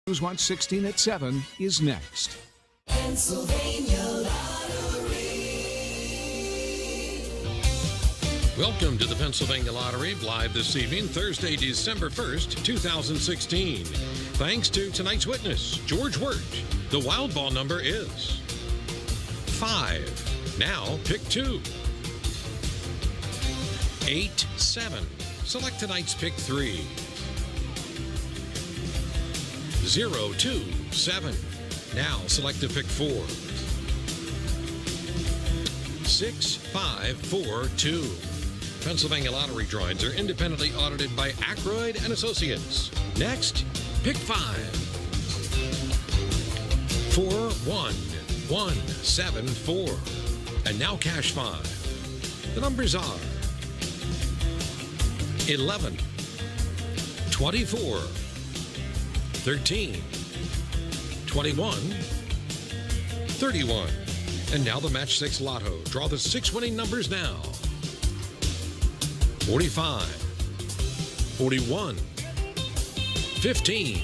News Watch 16 at 7 is next. Pennsylvania Lottery. Welcome to the Pennsylvania Lottery, live this evening, Thursday, December 1st, 2016. Thanks to tonight's witness, George Wirt. The wild ball number is 5. Now pick 2. 8, 7. Select tonight's pick 3. 0, 2, 7. Now select a pick 4. 6, 5, 4, 2. Pennsylvania Lottery drawings are independently audited by Ackroyd and Associates. Next, pick 5. 4, 1, 1, 7, 4. And now cash 5. The numbers are 11, 24, 13, 21, 31. And now the Match 6 Lotto. Draw the 6 winning numbers now. 45, 41, 15,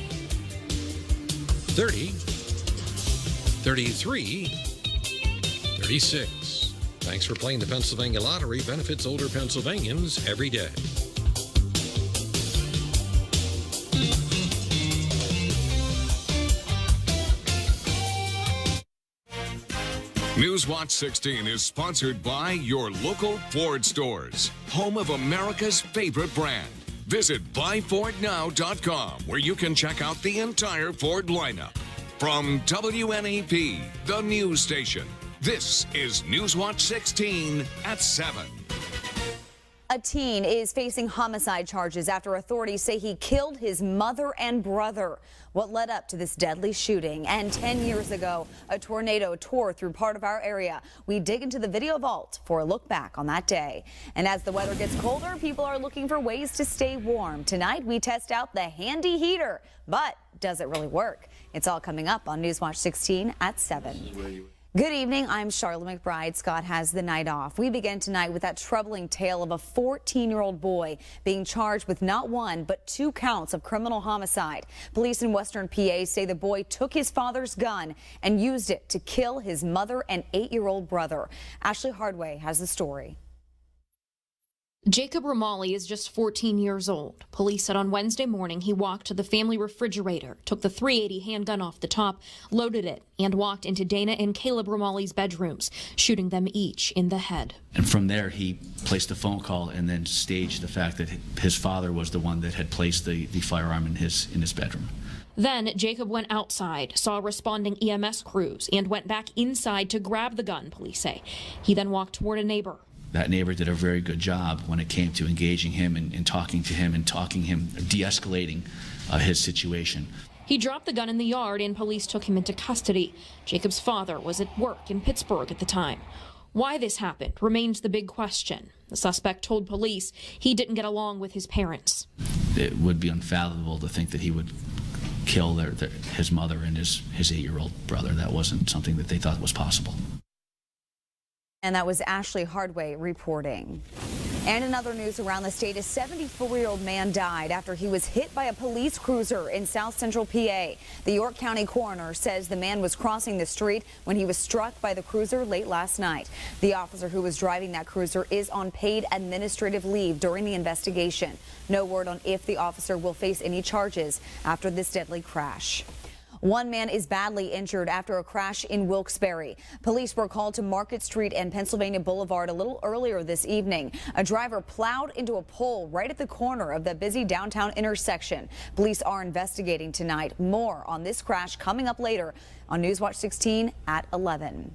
30, 33, 36. Thanks for playing the Pennsylvania Lottery. Benefits older Pennsylvanians every day. Newswatch 16 is sponsored by your local Ford stores, home of America's favorite brand. Visit buyfordnow.com, where you can check out the entire Ford lineup. From WNEP, the news station, this is Newswatch 16 at 7. A teen is facing homicide charges after authorities say he killed his mother and brother. What led up to this deadly shooting? And 10 years ago, a tornado tore through part of our area. We dig into the video vault for a look back on that day. And as the weather gets colder, people are looking for ways to stay warm. Tonight, we test out the handy heater. But does it really work? It's all coming up on Newswatch 16 at 7. Good evening, I'm Charlotte McBride. Scott has the night off. We begin tonight with that troubling tale of a 14-year-old boy being charged with not 1, but 2 counts of criminal homicide. Police in Western PA say the boy took his father's gun and used it to kill his mother and 8-year-old brother. Ashley Hardway has the story. Jacob Romali is just 14 years old. Police said on Wednesday morning he walked to the family refrigerator, took the .380 handgun off the top, loaded it, and walked into Dana and Caleb Romali's bedrooms, shooting them each in the head. And from there, he placed a phone call and then staged the fact that his father was the one that had placed the firearm in his bedroom. Then Jacob went outside, saw responding EMS crews, and went back inside to grab the gun, police say. He then walked toward a neighbor. That neighbor did a very good job when it came to engaging him and talking to him and de-escalating his situation. He dropped the gun in the yard and police took him into custody. Jacob's father was at work in Pittsburgh at the time. Why this happened remains the big question. The suspect told police he didn't get along with his parents. It would be unfathomable to think that he would kill his mother and his 8-year-old brother. That wasn't something that they thought was possible. And that was Ashley Hardway reporting. And in other news around the state, a 74-year-old man died after he was hit by a police cruiser in South Central PA. The York County coroner says the man was crossing the street when he was struck by the cruiser late last night. The officer who was driving that cruiser is on paid administrative leave during the investigation. No word on if the officer will face any charges after this deadly crash. One man is badly injured after a crash in Wilkes-Barre. Police were called to Market Street and Pennsylvania Boulevard a little earlier this evening. A driver plowed into a pole right at the corner of the busy downtown intersection. Police are investigating tonight. More on this crash coming up later on Newswatch 16 at 11.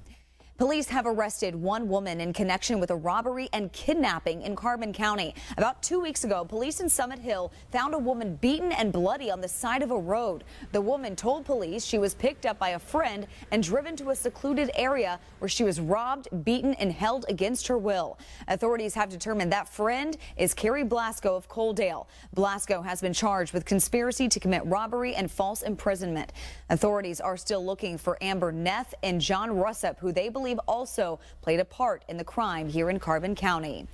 Police have arrested one woman in connection with a robbery and kidnapping in Carbon County. About 2 weeks ago, police in Summit Hill found a woman beaten and bloody on the side of a road. The woman told police she was picked up by a friend and driven to a secluded area where she was robbed, beaten, and held against her will. Authorities have determined that friend is Carrie Blasco of Coaldale. Blasco has been charged with conspiracy to commit robbery and false imprisonment. Authorities are still looking for Amber Neff and John Russup, who they believe believe also played a part in the crime here in Carbon County.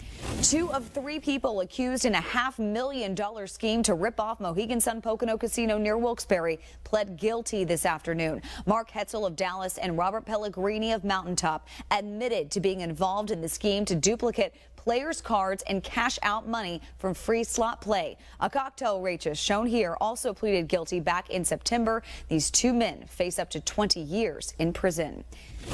2 of 3 people accused in a $500,000 scheme to rip off Mohegan Sun Pocono Casino near Wilkes-Barre pled guilty this afternoon. Mark Hetzel of Dallas and Robert Pellegrini of Mountaintop admitted to being involved in the scheme to duplicate players' cards and cash out money from free slot play. A cocktail waitress shown here also pleaded guilty back in September. These 2 men face up to 20 years in prison.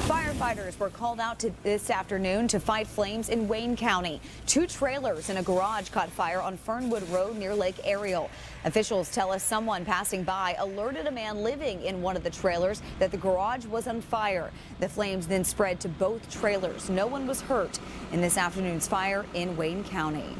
Firefighters were called out this afternoon to fight flames in Wayne County. 2 trailers in a garage caught fire on Fernwood Road near Lake Ariel. Officials tell us someone passing by alerted a man living in one of the trailers that the garage was on fire. The flames then spread to both trailers. No one was hurt in this afternoon's fire in Wayne County.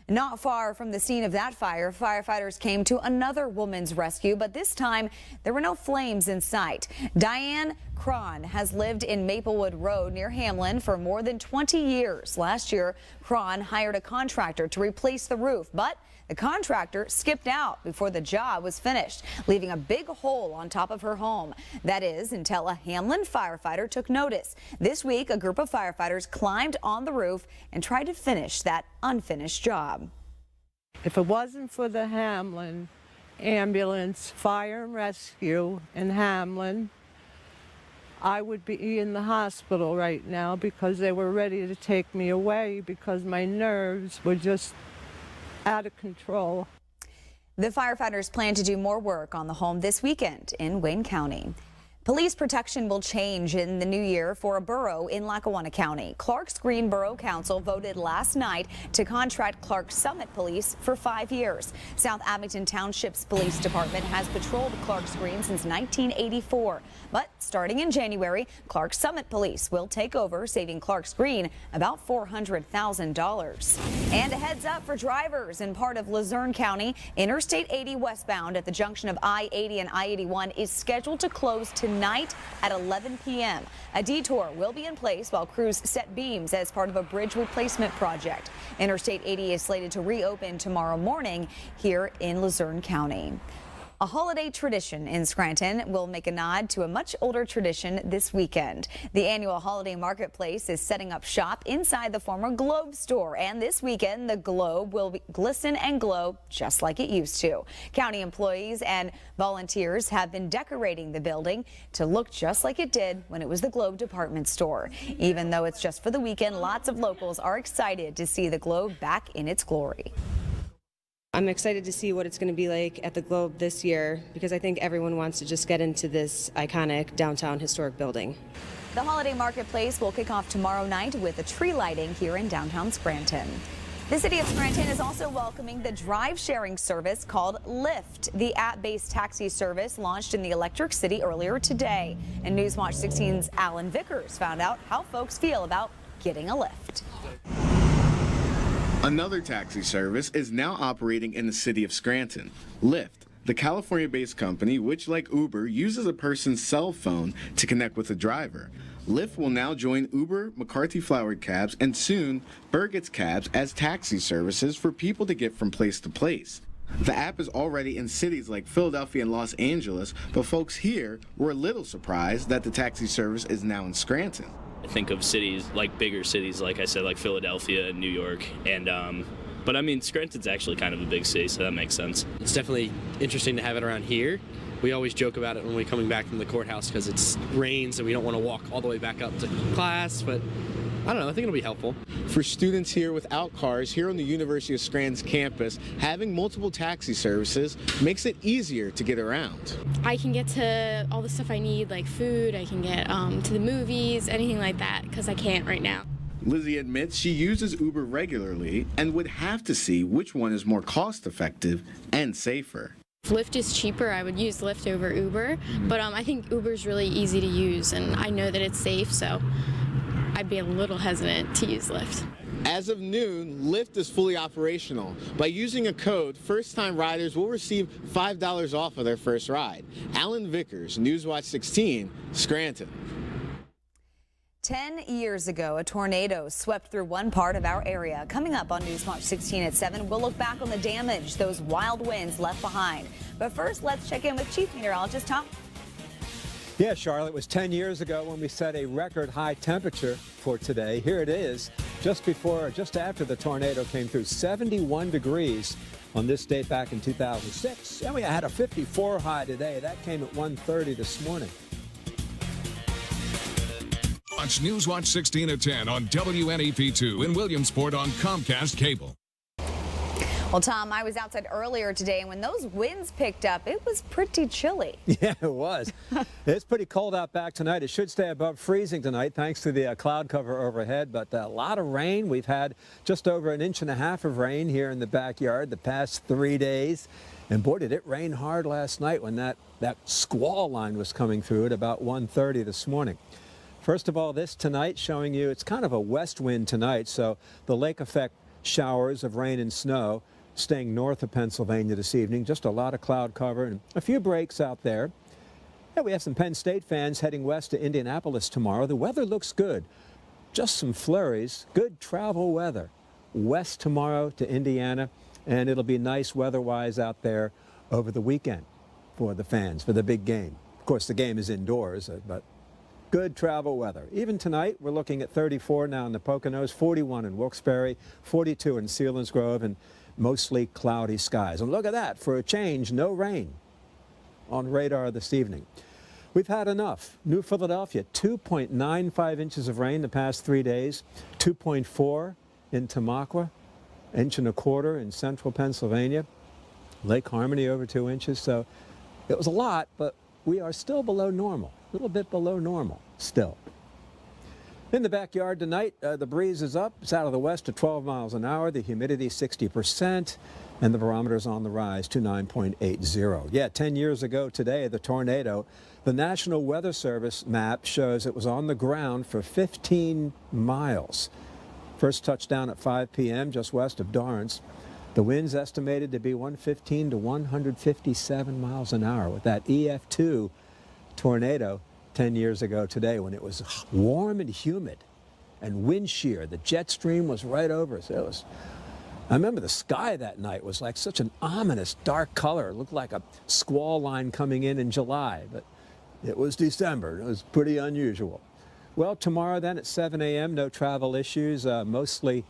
Not far from the scene of that fire, firefighters came to another woman's rescue, but this time there were no flames in sight. Diane Cron has lived in Maplewood Road near Hamlin for more than 20 years. Last year, Cron hired a contractor to replace the roof, but the contractor skipped out before the job was finished, leaving a big hole on top of her home. That is until a Hamlin firefighter took notice. This week, a group of firefighters climbed on the roof and tried to finish that unfinished job. If it wasn't for the Hamlin ambulance, fire and rescue in Hamlin, I would be in the hospital right now because they were ready to take me away because my nerves were just out of control. The firefighters plan to do more work on the home this weekend in Wayne County. Police protection will change in the new year for a borough in Lackawanna County. Clark's Green Borough Council voted last night to contract Clark Summit Police for 5 years. South Abington Township's police department has patrolled Clark's Green since 1984. But starting in January, Clark Summit Police will take over, saving Clark's Green about $400,000. And a heads up for drivers in part of Luzerne County. Interstate 80 westbound at the junction of I-80 and I-81 is scheduled to close tonight at 11 p.m. A detour will be in place while crews set beams as part of a bridge replacement project. Interstate 80 is slated to reopen tomorrow morning here in Luzerne County. A holiday tradition in Scranton will make a nod to a much older tradition this weekend. The annual holiday marketplace is setting up shop inside the former Globe store, and this weekend the Globe will glisten and glow just like it used to. County employees and volunteers have been decorating the building to look just like it did when it was the Globe department store. Even though it's just for the weekend, lots of locals are excited to see the Globe back in its glory. I'm excited to see what it's going to be like at the Globe this year because I think everyone wants to just get into this iconic downtown historic building. The holiday marketplace will kick off tomorrow night with a tree lighting here in downtown Scranton. The city of Scranton is also welcoming the drive-sharing service called Lyft. The app-based taxi service launched in the Electric City earlier today. And Newswatch 16's Alan Vickers found out how folks feel about getting a Lyft. Another taxi service is now operating in the city of Scranton. Lyft, the California-based company which, like Uber, uses a person's cell phone to connect with a driver. Lyft will now join Uber, McCarthy Flowered Cabs, and soon Burgett's Cabs as taxi services for people to get from place to place. The app is already in cities like Philadelphia and Los Angeles, but folks here were a little surprised that the taxi service is now in Scranton. I think of cities like bigger cities, like I said, like Philadelphia and New York, and but I mean Scranton's actually kind of a big city, so that makes sense. It's definitely interesting to have it around here. We always joke about it when we're coming back from the courthouse because it rains and we don't want to walk all the way back up to class, but I don't know, I think it'll be helpful. For students here without cars, here on the University of Scranton's campus, having multiple taxi services makes it easier to get around. I can get to all the stuff I need, like food, I can get to the movies, anything like that, because I can't right now. Lizzie admits she uses Uber regularly and would have to see which one is more cost-effective and safer. If Lyft is cheaper, I would use Lyft over Uber, but I think Uber's really easy to use, and I know that it's safe, so I'd be a little hesitant to use Lyft. As of noon, Lyft is fully operational. By using a code, first-time riders will receive $5 off of their first ride. Alan Vickers, Newswatch 16, Scranton. 10 years ago, a tornado swept through one part of our area. Coming up on Newswatch 16 at 7, we'll look back on the damage those wild winds left behind. But first, let's check in with Chief Meteorologist Tom. Yeah, Charlotte, it was 10 years ago when we set a record high temperature for today. Here it is, just after the tornado came through, 71 degrees on this date back in 2006. And we had a 54 high today. That came at 1:30 this morning. Watch Newswatch 16 at 10 on WNEP-2 in Williamsport on Comcast Cable. Well, Tom, I was outside earlier today, and when those winds picked up, it was pretty chilly. Yeah, it was. It's pretty cold out back tonight. It should stay above freezing tonight thanks to the cloud cover overhead, but a lot of rain. We've had just over 1.5 inches of rain here in the backyard the past 3 days. And boy, did it rain hard last night when that squall line was coming through at about 1:30 this morning. First of all, this tonight showing you it's kind of a west wind tonight, so the lake effect showers of rain and snow staying north of Pennsylvania this evening. Just a lot of cloud cover and a few breaks out there. Yeah, we have some Penn State fans heading west to Indianapolis tomorrow. The weather looks good. Just some flurries. Good travel weather. West tomorrow to Indiana, and it'll be nice weather-wise out there over the weekend for the fans, for the big game. Of course, the game is indoors, but good travel weather. Even tonight, we're looking at 34 now in the Poconos, 41 in Wilkes-Barre, 42 in Selinsgrove, and mostly cloudy skies. And look at that, for a change, no rain on radar this evening. We've had enough. New Philadelphia, 2.95 inches of rain the past 3 days, 2.4 in Tamaqua, 1.25 inches in central Pennsylvania, Lake Harmony over 2 inches. So it was a lot, but we are still below normal, a little bit below normal still. In the backyard tonight, the breeze is up. It's out of the west at 12 miles an hour. The humidity 60%, and the barometer's on the rise to 9.80. Yeah, 10 years ago today, the tornado, the National Weather Service map shows it was on the ground for 15 miles. First touchdown at 5 p.m. just west of Dorrance. The wind's estimated to be 115 to 157 miles an hour with that EF2 tornado 10 years ago today when it was warm and humid and wind shear. The jet stream was right over us. I remember the sky that night was like such an ominous dark color. It looked like a squall line coming in July, but it was December. It was pretty unusual. Well, tomorrow then at 7 a.m., no travel issues, mostly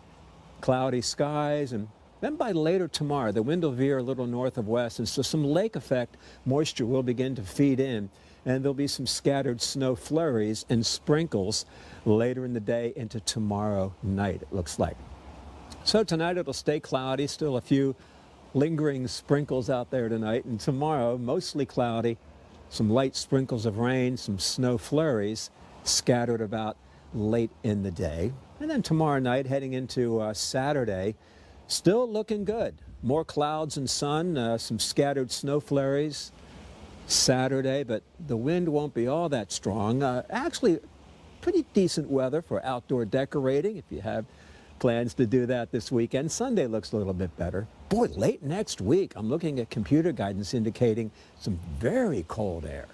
cloudy skies, and then by later tomorrow, the wind will veer a little north of west, and so some lake effect moisture will begin to feed in, and there'll be some scattered snow flurries and sprinkles later in the day into tomorrow night, it looks like. So tonight it'll stay cloudy, still a few lingering sprinkles out there tonight, and tomorrow mostly cloudy, some light sprinkles of rain, some snow flurries scattered about late in the day. And then tomorrow night heading into Saturday, still looking good. More clouds and sun, some scattered snow flurries Saturday, but the wind won't be all that strong. Actually, pretty decent weather for outdoor decorating if you have plans to do that this weekend. Sunday looks a little bit better. Boy, late next week, I'm looking at computer guidance indicating some very cold air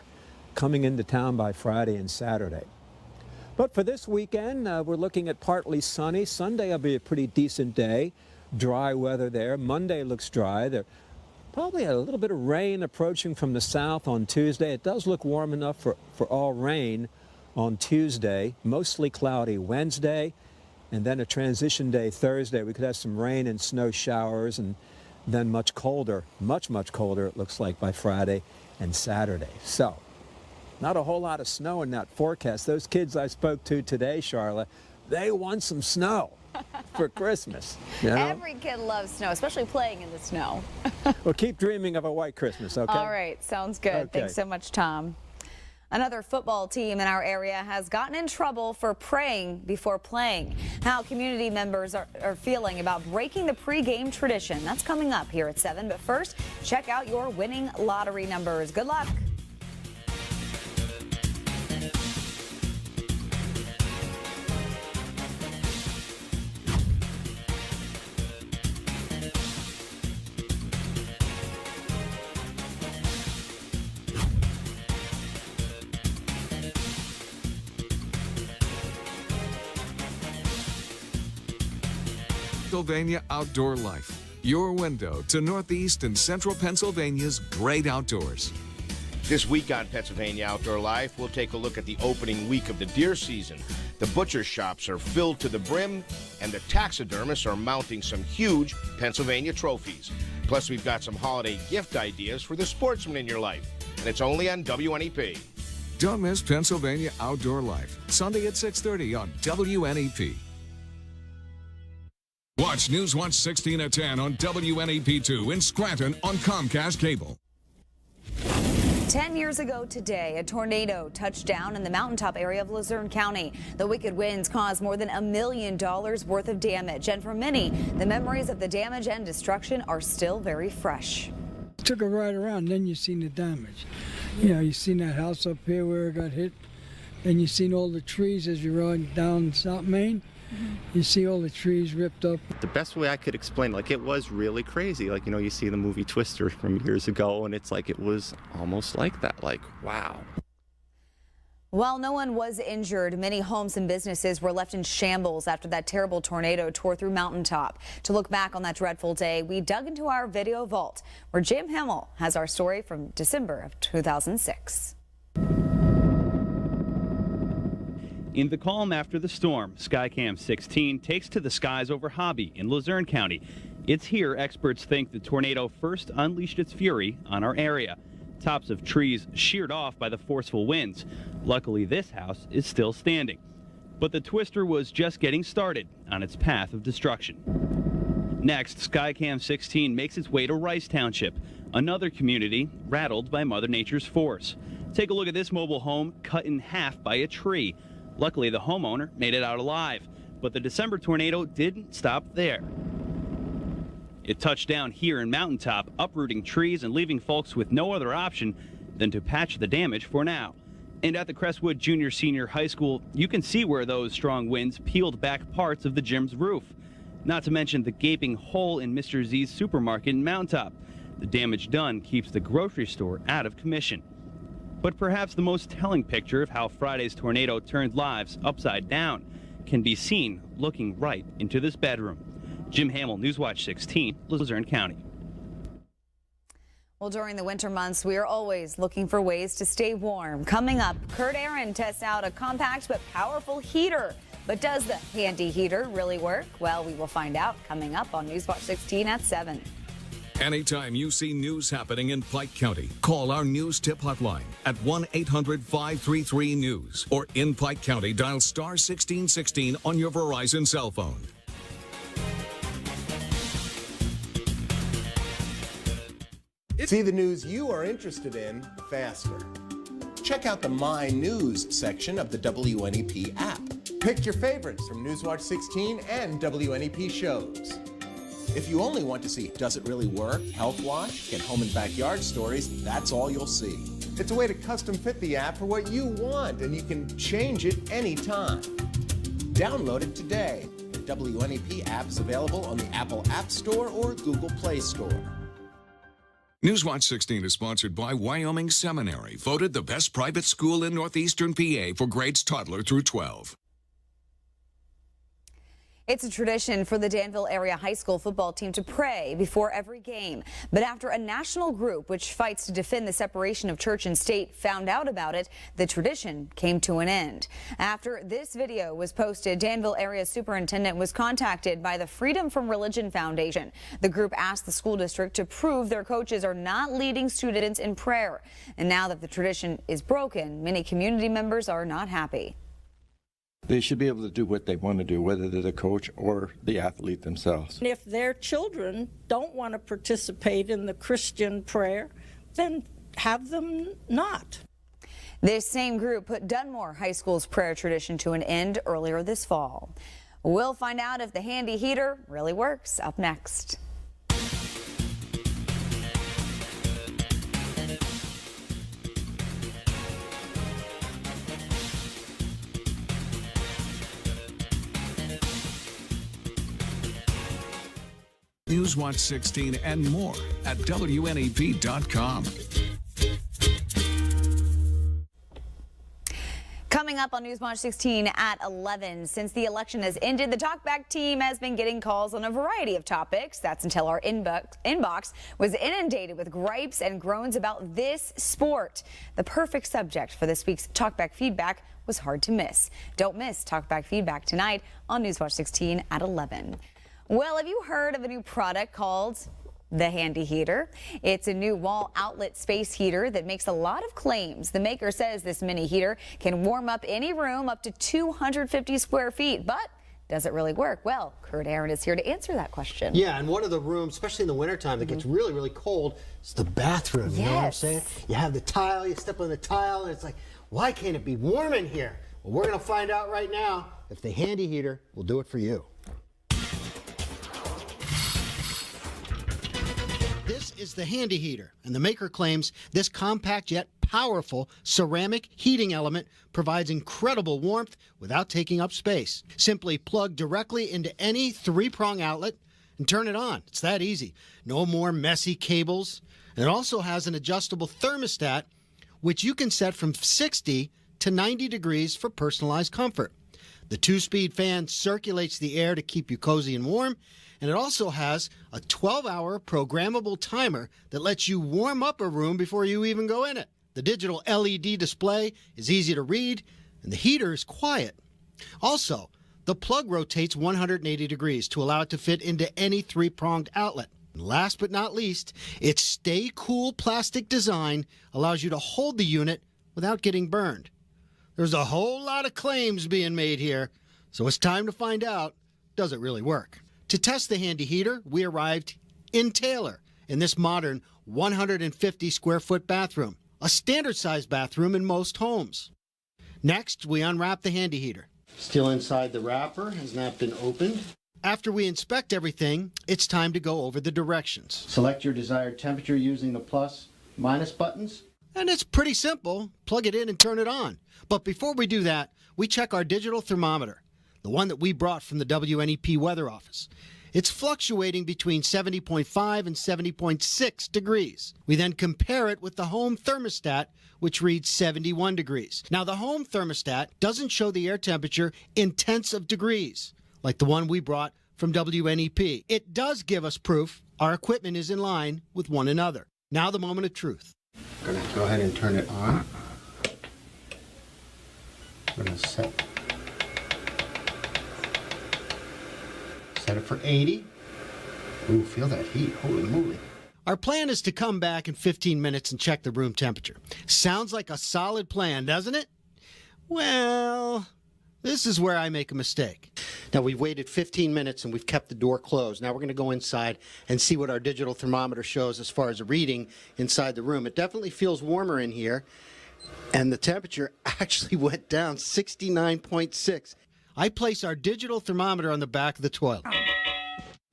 coming into town by Friday and Saturday. But for this weekend, we're looking at partly sunny. Sunday will be a pretty decent day. Dry weather there. Monday looks dry. There's probably a little bit of rain approaching from the south on Tuesday. It does look warm enough for all rain on Tuesday. Mostly cloudy Wednesday. And then a transition day Thursday. We could have some rain and snow showers, and then much colder, much colder it looks like by Friday and Saturday. So not a whole lot of snow in that forecast. Those kids I spoke to today, Charlotte, they want some snow for Christmas. You know? Every kid loves snow, especially playing in the snow. Well, keep dreaming of a white Christmas, okay? All right, sounds good. Okay. Thanks so much, Tom. Another football team in our area has gotten in trouble for praying before playing. How community members are feeling about breaking the pregame tradition. That's coming up here at 7. But first, check out your winning lottery numbers. Good luck. Pennsylvania Outdoor Life, your window to Northeast and Central Pennsylvania's great outdoors. This week on Pennsylvania Outdoor Life, we'll take a look at the opening week of the deer season. The butcher shops are filled to the brim, and the taxidermists are mounting some huge Pennsylvania trophies. Plus, we've got some holiday gift ideas for the sportsman in your life. And it's only on WNEP. Don't miss Pennsylvania Outdoor Life, Sunday at 6:30 on WNEP. Watch Newswatch 16 at 10 on WNEP2 in Scranton on Comcast Cable. 10 years ago today, a tornado touched down in the mountaintop area of Luzerne County. The wicked winds caused more than $1 million worth of damage. And for many, the memories of the damage and destruction are still very fresh. Took a ride around, then you seen the damage. You know, you seen that house up here where it got hit. Then you seen all the trees as you ride down South Main. You see all the trees ripped up. The best way I could explain, like, it was really crazy. Like, you know, you see the movie Twister from years ago, and it's like it was almost like that. Like, wow. While no one was injured, many homes and businesses were left in shambles after that terrible tornado tore through Mountaintop. To look back on that dreadful day, we dug into our video vault, where Jim Hamill has our story from December of 2006. In the calm after the storm, Skycam 16 takes to the skies over Hobby in Luzerne County. It's here experts think the tornado first unleashed its fury on our area. Tops of trees sheared off by the forceful winds. Luckily, this house is still standing. But the twister was just getting started on its path of destruction. Next, Skycam 16 makes its way to Rice Township, another community rattled by Mother Nature's force. Take a look at this mobile home cut in half by a tree. Luckily, the homeowner made it out alive, but the December tornado didn't stop there. It touched down here in Mountaintop, uprooting trees and leaving folks with no other option than to patch the damage for now. And at the Crestwood Junior-Senior High School, you can see where those strong winds peeled back parts of the gym's roof. Not to mention the gaping hole in Mr. Z's supermarket in Mountaintop. The damage done keeps the grocery store out of commission. But perhaps the most telling picture of how Friday's tornado turned lives upside down can be seen looking right into this bedroom. Jim Hamill, Newswatch 16, Luzerne County. Well, during the winter months, we are always looking for ways to stay warm. Coming up, Kurt Aaron tests out a compact but powerful heater. But does the handy heater really work? Well, we will find out coming up on Newswatch 16 at 7. Anytime you see news happening in Pike County, call our news tip hotline at 1-800-533-NEWS or in Pike County, dial star 1616 on your Verizon cell phone. See the news you are interested in faster. Check out the My News section of the WNEP app. Pick your favorites from Newswatch 16 and WNEP shows. If you only want to see Does It Really Work, Health Watch, get home and backyard stories, that's all you'll see. It's a way to custom fit the app for what you want, and you can change it anytime. Download it today. The WNEP app is available on the Apple App Store or Google Play Store. Newswatch 16 is sponsored by Wyoming Seminary, voted the best private school in northeastern PA for grades toddler through 12. It's a tradition for the Danville area high school football team to pray before every game. But after a national group which fights to defend the separation of church and state found out about it, the tradition came to an end. After this video was posted, Danville area superintendent was contacted by the Freedom from Religion Foundation. The group asked the school district to prove their coaches are not leading students in prayer. And now that the tradition is broken, many community members are not happy. They should be able to do what they want to do, whether they're the coach or the athlete themselves. If their children don't want to participate in the Christian prayer, then have them not. This same group put Dunmore High School's prayer tradition to an end earlier this fall. We'll find out if the handy heater really works up next. Newswatch 16 and more at WNEP.com. Coming up on Newswatch 16 at 11, since the election has ended, the Talkback team has been getting calls on a variety of topics. That's until our inbox was inundated with gripes and groans about this sport. The perfect subject for this week's Talkback feedback was hard to miss. Don't miss Talkback feedback tonight on Newswatch 16 at 11. Well, have you heard of a new product called the Handy Heater? It's a new wall outlet space heater that makes a lot of claims. The maker says this mini heater can warm up any room up to 250 square feet, but does it really work? Well, Kurt Aaron is here to answer that question. Yeah, and one of the rooms, especially in the wintertime, that gets really, really cold, is the bathroom. You know what I'm saying? You have the tile, you step on the tile, and it's like, why can't it be warm in here? Well, we're going to find out right now if the Handy Heater will do it for you. This is the Handy Heater, and the maker claims this compact yet powerful ceramic heating element provides incredible warmth without taking up space. Simply plug directly into any 3-prong outlet and turn it on. It's that easy. No more messy cables. And it also has an adjustable thermostat, which you can set from 60 to 90 degrees for personalized comfort. The 2-speed fan circulates the air to keep you cozy and warm. And it also has a 12-hour programmable timer that lets you warm up a room before you even go in it. The digital LED display is easy to read, and the heater is quiet. Also, the plug rotates 180 degrees to allow it to fit into any 3-pronged outlet. And last but not least, its Stay Cool plastic design allows you to hold the unit without getting burned. There's a whole lot of claims being made here, so it's time to find out, does it really work? To test the Handy Heater, we arrived in Taylor in this modern 150-square-foot bathroom, a standard-sized bathroom in most homes. Next, we unwrap the Handy Heater. Still inside the wrapper, has not been opened. After we inspect everything, it's time to go over the directions. Select your desired temperature using the plus, minus buttons. And it's pretty simple. Plug it in and turn it on. But before we do that, we check our digital thermometer, the one that we brought from the WNEP weather office. It's fluctuating between 70.5 and 70.6 degrees. We then compare it with the home thermostat, which reads 71 degrees. Now, the home thermostat doesn't show the air temperature in tenths of degrees, like the one we brought from WNEP. It does give us proof our equipment is in line with one another. Now, the moment of truth. I'm going to go ahead and turn it on. I'm going to set it for 80. Ooh, feel that heat. Holy moly. Our plan is to come back in 15 minutes and check the room temperature. Sounds like a solid plan, doesn't it? Well, this is where I make a mistake. Now, we've waited 15 minutes and we've kept the door closed. Now we're going to go inside and see what our digital thermometer shows as far as a reading inside the room. It definitely feels warmer in here, and the temperature actually went down 69.6. I place our digital thermometer on the back of the toilet.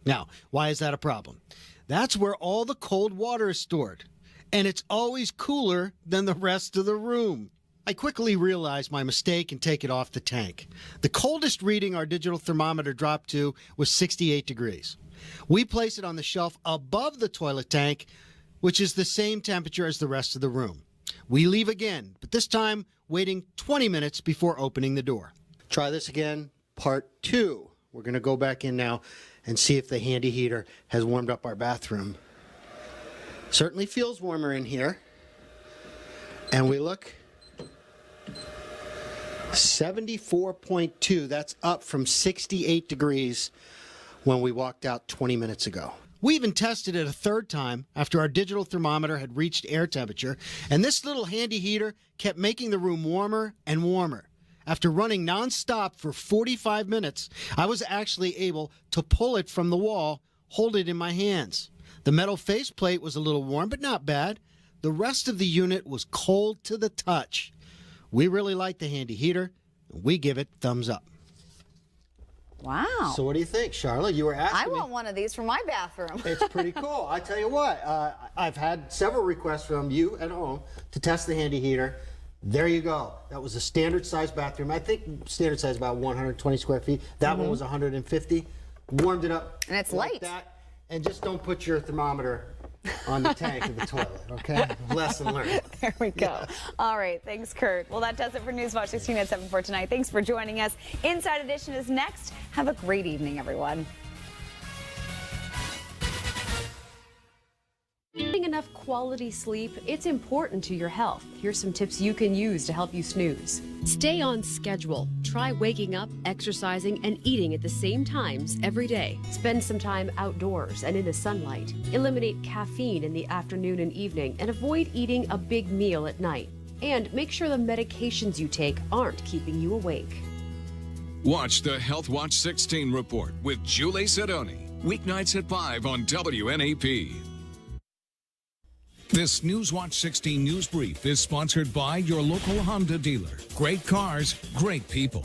Now, why is that a problem? That's where all the cold water is stored, and it's always cooler than the rest of the room. I quickly realized my mistake and take it off the tank. The coldest reading our digital thermometer dropped to was 68 degrees. We place it on the shelf above the toilet tank, which is the same temperature as the rest of the room. We leave again, but this time waiting 20 minutes before opening the door. Try this again, part 2. We're going to go back in now and see if the Handy Heater has warmed up our bathroom. Certainly feels warmer in here. And we look, 74.2. That's up from 68 degrees when we walked out 20 minutes ago. We even tested it a third time after our digital thermometer had reached air temperature, and this little Handy Heater kept making the room warmer and warmer. After running nonstop for 45 minutes, I was actually able to pull it from the wall, hold it in my hands. The metal faceplate was a little warm, but not bad. The rest of the unit was cold to the touch. We really like the Handy Heater, and we give it thumbs up. Wow. So what do you think, Charlotte? You were asking I want one of these for my bathroom. It's pretty cool. I tell you what, I've had several requests from you at home to test the Handy Heater. There you go. That was a standard size bathroom. I think standard size about 120 square feet. That one was 150. Warmed it up. And it's like light. That. And just don't put your thermometer on the tank of the toilet, okay? Lesson learned. There we go. All right. Thanks, Kurt. Well, that does it for Newswatch 16 at 7 for tonight. Thanks for joining us. Inside Edition is next. Have a great evening, everyone. Getting enough quality sleep, it's important to your health. Here's some tips you can use to help you snooze. Stay on schedule. Try waking up, exercising, and eating at the same times every day. Spend some time outdoors and in the sunlight. Eliminate caffeine in the afternoon and evening, and avoid eating a big meal at night. And make sure the medications you take aren't keeping you awake. Watch the Health Watch 16 report with Julie Sidoni. Weeknights at 5 on WNEP. This Newswatch 16 news brief is sponsored by your local Honda dealer. Great cars, great people.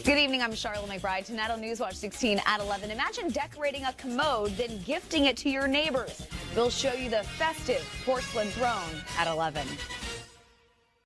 Good evening, I'm Charlotte McBride. Tonight on Newswatch 16 at 11. Imagine decorating a commode, then gifting it to your neighbors. We'll show you the festive porcelain throne at 11.